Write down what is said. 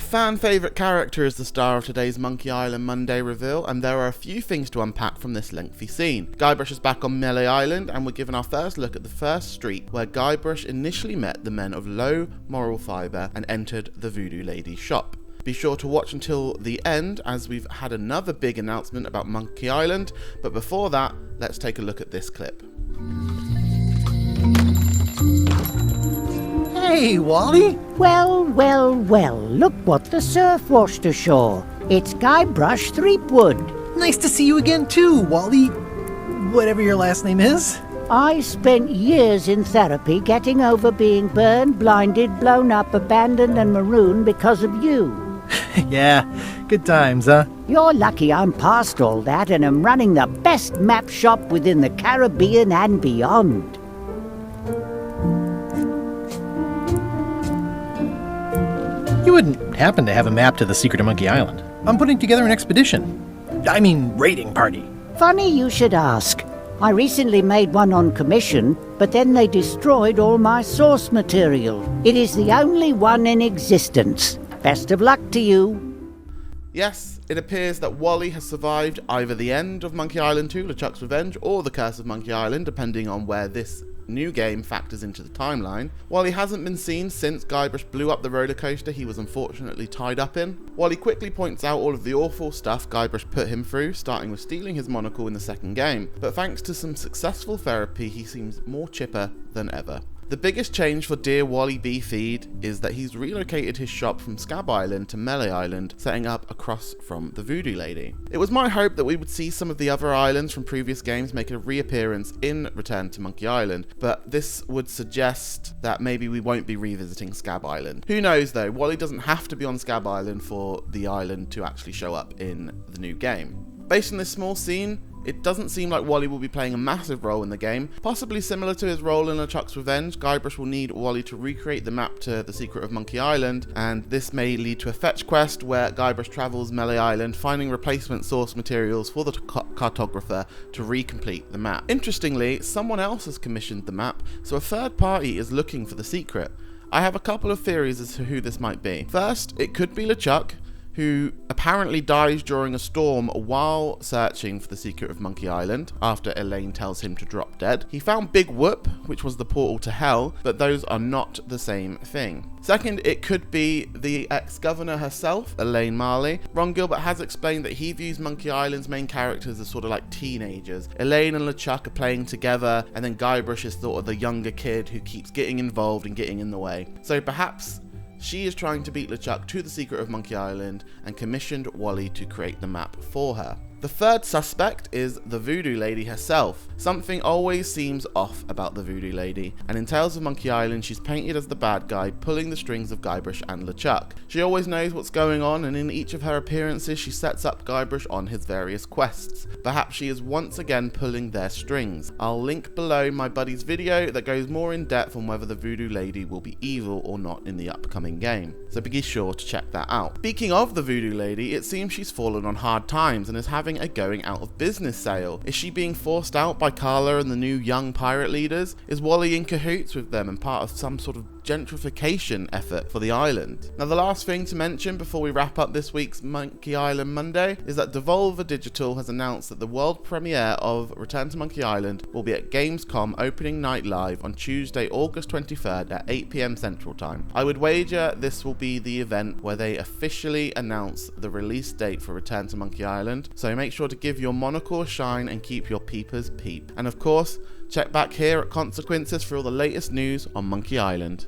A fan favourite character is the star of today's Monkey Island Monday reveal, and there are a few things to unpack from this lengthy scene. Guybrush is back on Melee Island, and we're given our first look at the first street where Guybrush initially met the men of low moral fibre and entered the Voodoo Lady shop. Be sure to watch until the end, as we've had another big announcement about Monkey Island, but before that, let's take a look at this clip. Hey, Wally! Well, look what the surf washed ashore. It's Guybrush Threepwood. Nice to see you again too, Wally. Whatever your last name is. I spent years in therapy getting over being burned, blinded, blown up, abandoned and marooned because of you. Yeah, good times, huh? You're lucky I'm past all that and am running the best map shop within the Caribbean and beyond. You wouldn't happen to have a map to the secret of Monkey Island. I'm putting together an expedition. I mean, raiding party. Funny you should ask. I recently made one on commission, but then they destroyed all my source material. It is the only one in existence. Best of luck to you. Yes, it appears that Wally has survived either the end of Monkey Island 2, LeChuck's Revenge, or the Curse of Monkey Island, depending on where this new game factors into the timeline. Wally hasn't been seen since Guybrush blew up the roller coaster he was unfortunately tied up in. Wally quickly points out all of the awful stuff Guybrush put him through, starting with stealing his monocle in the second game, but thanks to some successful therapy he seems more chipper than ever. The biggest change for Dear Wally B Feed is that he's relocated his shop from Scabb Island to Melee Island, setting up across from the Voodoo Lady. It was my hope that we would see some of the other islands from previous games make a reappearance in Return to Monkey Island, but this would suggest that maybe we won't be revisiting Scabb Island. Who knows though, Wally doesn't have to be on Scabb Island for the island to actually show up in the new game. Based on this small scene, it doesn't seem like Wally will be playing a massive role in the game. Possibly similar to his role in LeChuck's Revenge, Guybrush will need Wally to recreate the map to the secret of Monkey Island, and this may lead to a fetch quest where Guybrush travels Melee Island, finding replacement source materials for the cartographer to recomplete the map. Interestingly, someone else has commissioned the map, so a third party is looking for the secret. I have a couple of theories as to who this might be. First, it could be LeChuck, who apparently dies during a storm while searching for the secret of Monkey Island after Elaine tells him to drop dead. He found Big Whoop, which was the portal to hell, but those are not the same thing. Second, it could be the ex-governor herself, Elaine Marley. Ron Gilbert has explained that he views Monkey Island's main characters as sort of like teenagers. Elaine and LeChuck are playing together, and then Guybrush is sort of the younger kid who keeps getting involved and getting in the way. So perhaps she is trying to beat LeChuck to the secret of Monkey Island and commissioned Wally to create the map for her. The third suspect is the Voodoo Lady herself. Something always seems off about the Voodoo Lady, and in Tales of Monkey Island she's painted as the bad guy pulling the strings of Guybrush and LeChuck. She always knows what's going on, and in each of her appearances she sets up Guybrush on his various quests. Perhaps she is once again pulling their strings. I'll link below my buddy's video that goes more in depth on whether the Voodoo Lady will be evil or not in the upcoming game, so be sure to check that out. Speaking of the Voodoo Lady, it seems she's fallen on hard times and is having a going out of business sale. Is she being forced out by Carla and the new young pirate leaders? Is Wally in cahoots with them and part of some sort of gentrification effort for the island? Now, the last thing to mention before we wrap up this week's Monkey Island Monday is that Devolver Digital has announced that the world premiere of Return to Monkey Island will be at Gamescom Opening Night Live on Tuesday, August 23rd at 8 PM Central Time. I would wager this will be the event where they officially announce the release date for Return to Monkey Island, so make sure to give your monocle a shine and keep your peepers peep. And of course, check back here at Consequences for all the latest news on Monkey Island.